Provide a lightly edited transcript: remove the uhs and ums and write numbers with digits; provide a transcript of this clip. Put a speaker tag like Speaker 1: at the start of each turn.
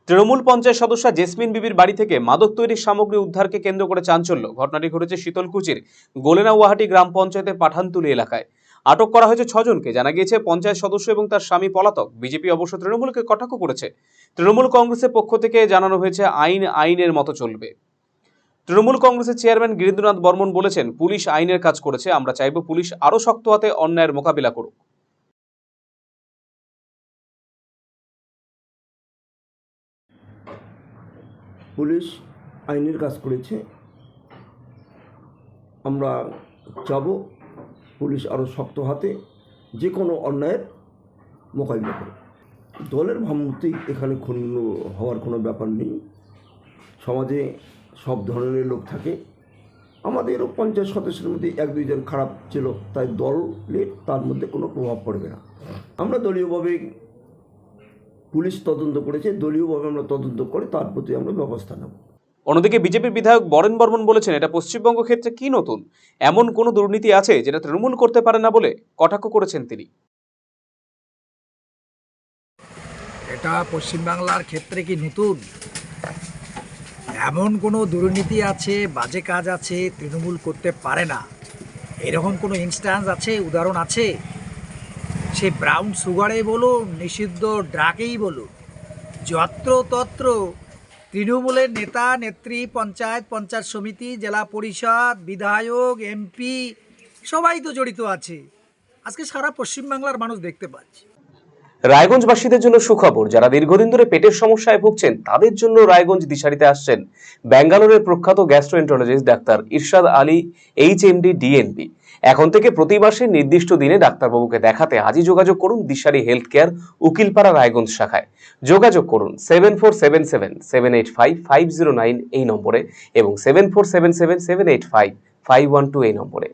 Speaker 1: তৃণমূল পঞ্চায়েত সদস্য জেসমিন বিবির বাড়ি থেকে মাদক তৈরির সামগ্রী উদ্ধারকে কেন্দ্র করে চাঞ্চল্য। ঘটনাটি ঘটেছে শীতলকুচির গোলেনাওয়াহাটি গ্রাম পঞ্চায়েতের পাঠানতুলি এলাকায়। আটক করা হয়েছে 6 জনকে। জানা গিয়েছে পঞ্চায়েত সদস্য এবং তার স্বামী পলাতক। বিজেপি অবশ্য তৃণমূলকে কটাক্ষ করেছে। তৃণমূল কংগ্রেসের পক্ষ থেকে জানানো হয়েছে আইন আইনের মতো চলবে। তৃণমূল কংগ্রেসের চেয়ারম্যান গিরীন্দ্রনাথ বর্মন বলেছেন, পুলিশ আইনের কাজ করেছে, আমরা চাইব পুলিশ আরো শক্ত হাতে অন্যায়ের মোকাবিলা করুক।
Speaker 2: পুলিশ আইনের কাজ করেছে, আমরা চাবো পুলিশ আরও শক্ত হাতে যে কোনো অন্যায়ের মোকাবিলা করে। দলের ভাবমূর্তি এখানে ক্ষুণ্ণ হওয়ার কোনো ব্যাপার নেই। সমাজে সব ধরনের লোক থাকে। আমাদেরও পঞ্চায়েত সদস্যের মধ্যে 1-2 জন খারাপ ছিল, তাই দলের তার মধ্যে কোনো প্রভাব পড়বে না। আমরা দলীয়ভাবে পুলিশ তদন্ত করেছে, দলীয়ভাবে আমরা তদন্ত করে তার প্রতি আমরা ব্যবস্থা নেব।
Speaker 1: অন্যদিকে বিজেপির বিধায়ক বরেন বর্মন বলেছেন, এটা পশ্চিমবঙ্গ ক্ষেত্রে কি নতুন, এমন কোনো দুর্নীতি আছে যেটা তৃণমূল করতে পারে না বলে কটাক্ষ করেছেন তিনি।
Speaker 3: এটা পশ্চিমবাংলার ক্ষেত্রে কি নতুন? এমন কোনো দুর্নীতি আছে, বাজে কাজ আছে তৃণমূল করতে পারে না, এরকম কোনো ইনস্ট্যান্স আছে, উদাহরণ আছে? সে ব্রাউন সুগারেই বলুন, নিষিদ্ধ ড্রাগেই বলুন, যত্রতত্র তৃণমূলের নেতা নেত্রী, পঞ্চায়েত সমিতি, জেলা পরিষদ, বিধায়ক, এমপি সবাই তো জড়িত আছে। আজকে সারা পশ্চিমবাংলার মানুষ দেখতে পাচ্ছে।
Speaker 1: রায়গঞ্জবাসীদের জন্য সুখবর, যারা দীর্ঘদিন ধরে পেটের সমস্যায় ভুগছেন তাদের জন্য রায়গঞ্জ দিশারিতে আসছেন ব্যাঙ্গালোরের প্রখ্যাত গ্যাস্ট্রোএন্টারোলজিস্ট ডাক্তার ইরশাদ আলী, HMD, DNB। এখন থেকে প্রতি মাসে নির্দিষ্ট দিনে ডাক্তারবাবুকে দেখাতে আজই যোগাযোগ করুন দিশারি হেলথ কেয়ার, উকিলপাড়া, রায়গঞ্জ শাখায়। যোগাযোগ করুন 7477785509 এই নম্বরে এবং 7477785512 এই নম্বরে।